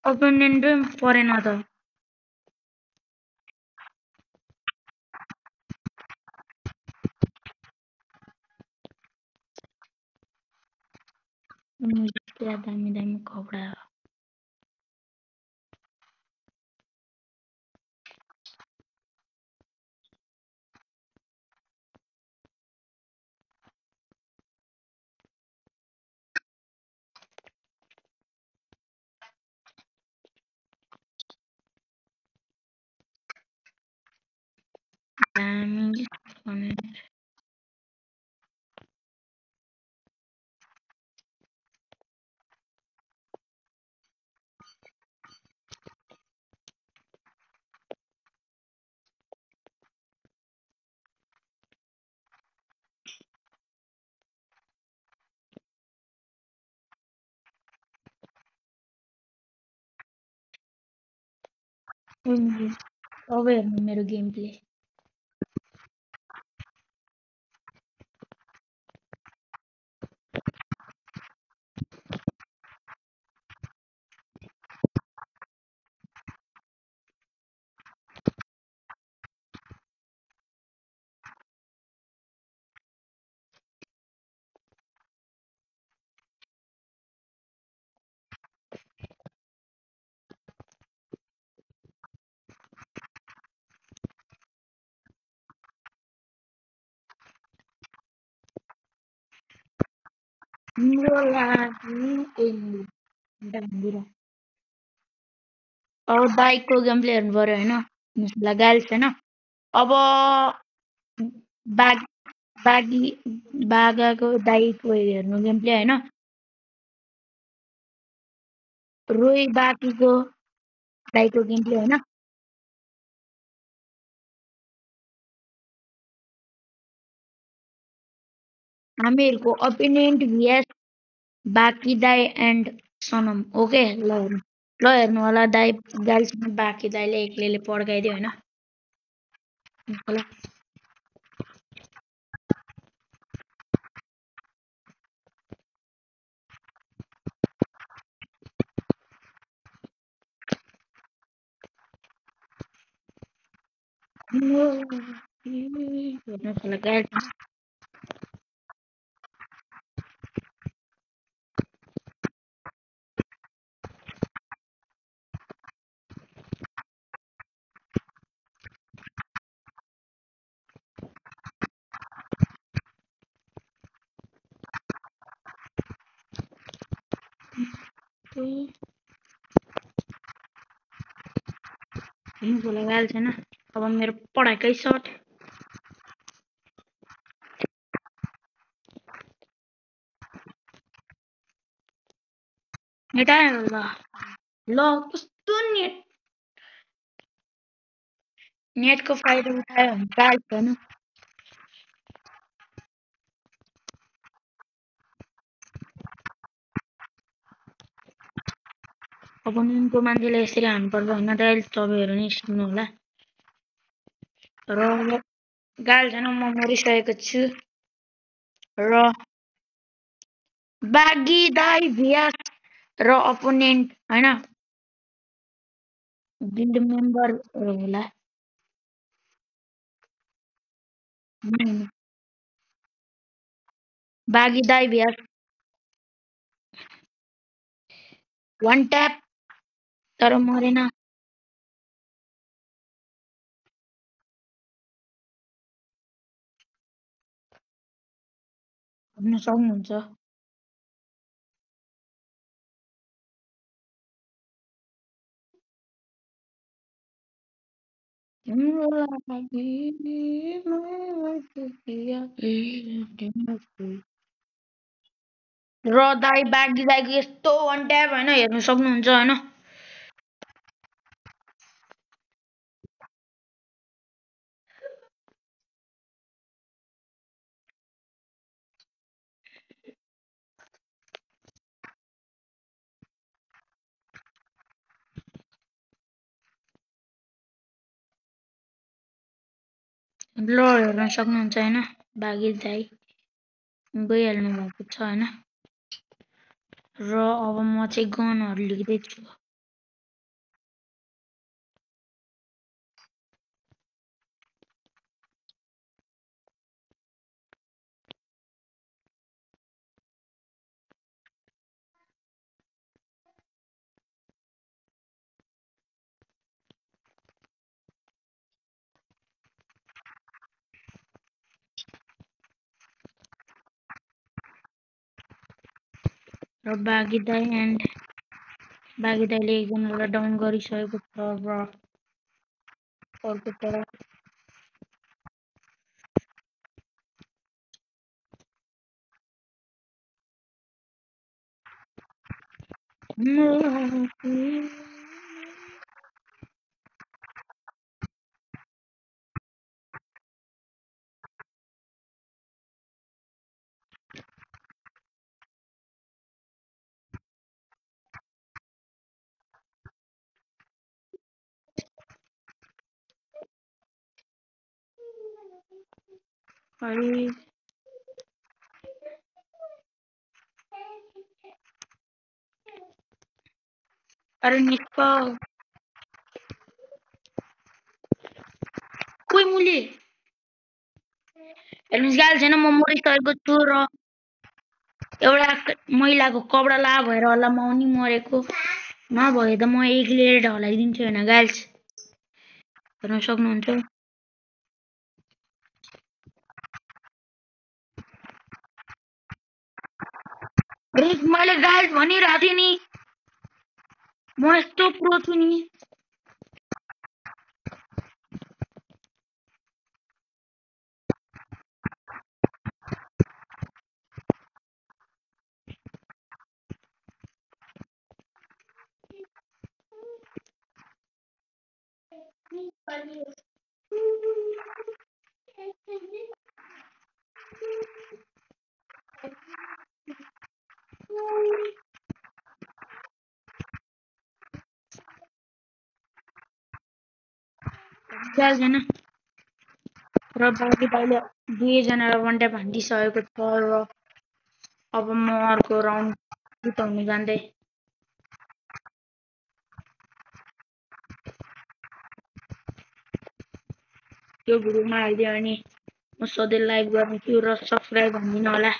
ओपोनेन्टै परेन त क्या दामी दामी कपडा दामी अब हेर्नु मेरो गेम प्ले मेरो लागि अब बाइकको गेम प्ले हेर्नु पर्यो होइन गाइल छैन अब बाग बागी बागाको दाइको हेर्नु गेम प्ले होइन रोही बाकीको दाइको गेम प्ले होइन हामीहरूको ओपोनेन्ट भिएस बाकी दाई एन्ड सनम ओके ल हेर्नु होला दाई गाइसँग बाकी दाईले एक्लैले पड्काइदियो होइन ल हेर्नु होला गाइड हेर्नु होला गाइड छैन अब मेरो पढाइकै सर्ट नेट आयो ल कस्तो नेटको फाइदा उठायो भने गाइड छैन ओपोनेन्टको मान्छेले यसरी हान्नुपर्छ होइन दाइल तपाईँहरू नि सिक्नु होला र गाइड छैन म मरिसकेको छु र बागी दाई भिएस र अपोनेन्ट होइन गिल्ड मेम्बर होला बागी दाई भिएस वान ट्याप तर मरेन हेर्न सक्नुहुन्छ र दाई बागी दाईको यस्तो वान ट्याप होइन हेर्नु सक्नुहुन्छ होइन ल हेर्न सक्नुहुन्छ होइन बागी दाई गइहाल्नु भएको छ होइन र अब म चाहिँ गनहरू लिख्दैछु र बाघी दाई एन्ड बाघी दाईले एकजनालाई डाउन गरिसकेको छ र अर्को तरफ अरे अरे निस्क कोही मुली हेर्नुहोस् गाल छैन म मरिसकेको छु र एउटा महिलाको कपडा ला भएर होला म नि मरेको नभए त म एक्लै ढलाइदिन्छु होइन गाइल्स हेर्न सक्नुहुन्छ मैले गाइल्स भनिरहेको थिएँ नि म यस्तो प्रो छु नि गाइल्स होइन र बाँकी दाइले दुईजनालाई वान ट्याप हानिदिइसकेको छ र अब म अर्को राउन्ड जिताउनु जाँदै त्यो भिडियोमा हालिदियो भने म सधैँ लाइभ गर्नेछु र सब्सक्राइब हानिदिनु होला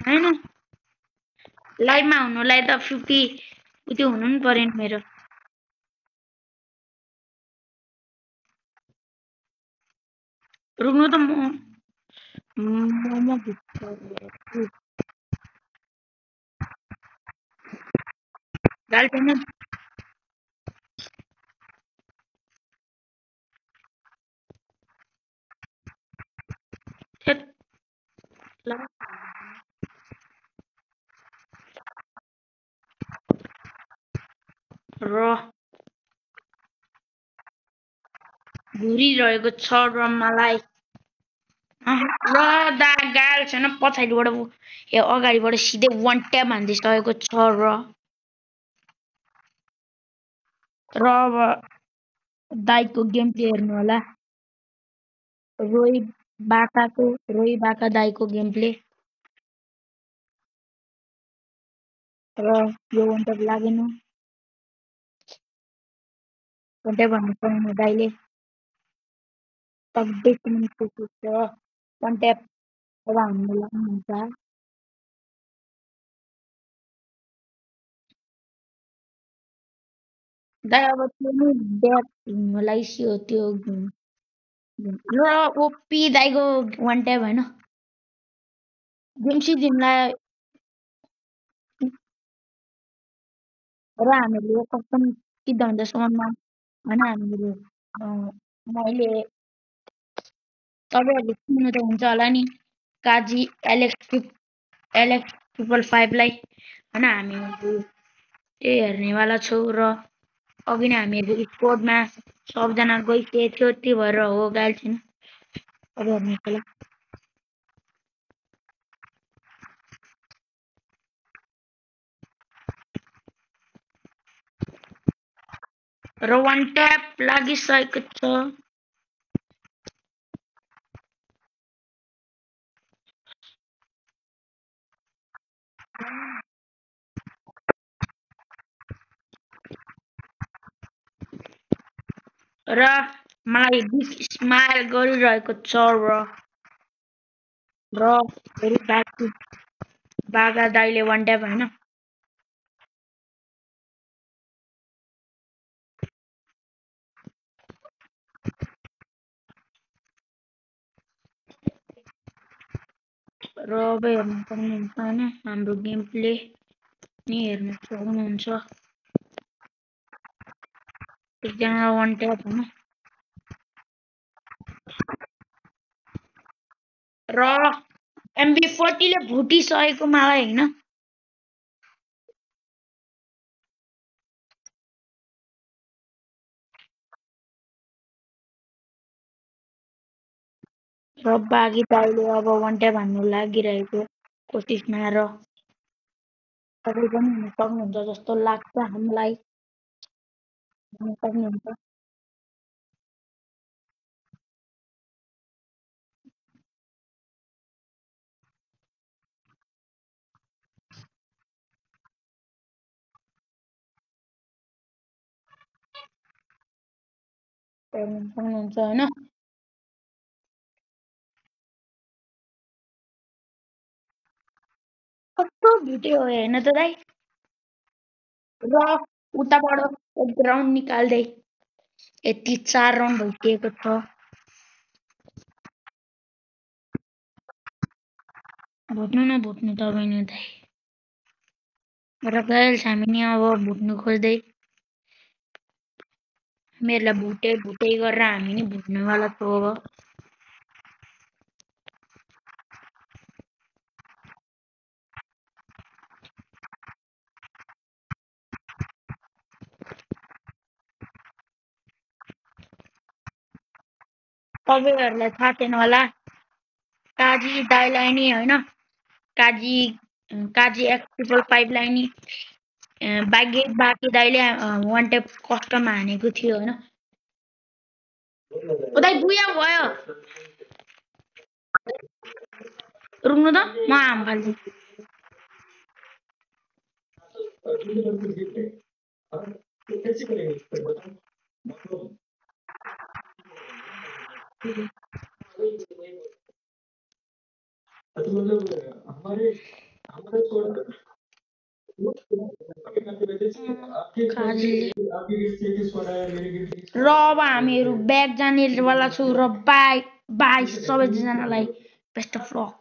होइन लाइभमा हुनुलाई त 50 उत्यो हुनु नि पर्यो नि मेरो रुक्नु त म गाली छैन थेट ल र घुरिरहेको छ र मलाई र दा गाल छैन पछाडिबाट अगाडिबाट सिधै वान ट्याप हान्दिसकेको छ र अब दाइको गेम प्ले हेर्नु होला रोही बाका दाइको गेम प्ले र यो वान ट्याप लागेन वान ट्याप हान्नु पाउनु दाइले तग्दै मिनिट वान ट्याप अब हान्नु लाग्नुहुन्छ दाइ अब त्यो नि ब्याट हिँड्नुलाई त्यो र ओपी दाइको वान ट्याप होइन गेम सिजनलाई र हामीले कस्टम सिद्ध हुँदासम्ममा होइन हामीले मैले तपाईँहरूले सुन्नु त हुन्छ होला नि काजी एलेक्स 555लाई होइन हामी त्यही हेर्नेवाला छौँ र अघि नै हामीहरू स्पोर्टमा सबजना गइसकेको थियो त्यही भएर हो गाली छैन अब हेर्नुहोस् होला र वान ट्याप लागिसकेको छ र मलाई बिग स्माइल गरिरहेको छ र बागा दाइले वान ट्याप होइन र अब हेर्नु सक्नुहुन्छ होइन हाम्रो गेम प्ले नि हेर्नु सक्नुहुन्छ एकजना वान ट्याप होइन र MB40 ले भुटिसकेको मलाई होइन र बाघी दाइले अब वान ट्याप हान्नु लागिरहेको कोसिसमा र तपाईँ पनि हुन सक्नुहुन्छ जस्तो लाग्छ हामीलाई हुन सक्नुहुन्छ हेर्नु सक्नुहुन्छ होइन कस्तो भुट्यो हेर्न त दाइ र उताबाट एक राउन्ड निकाल्दै यति 4 राउन्ड भइसकेको छ भुट्नु न भुट्नु तपाईँ नि दाइ र गाइस हामी नि अब भुट्नु खोज्दै हामीहरूलाई भुटे भुटे गरेर हामी नि भुट्नेवाला छौँ अब तपाईँहरूलाई थाहा छैन होला काजी दाइलाई नि होइन काजी काजी X555लाई नि बाँकी दाइले वान टेप कस्टम हानेको थियो होइन ओ दाइ बुया भयो रुक्नु त म हाम फाल्छु काजीले र अब हामीहरू ब्याग जानेवाला छौँ र बाई बाई सबैजनालाई बेस्ट अफ लक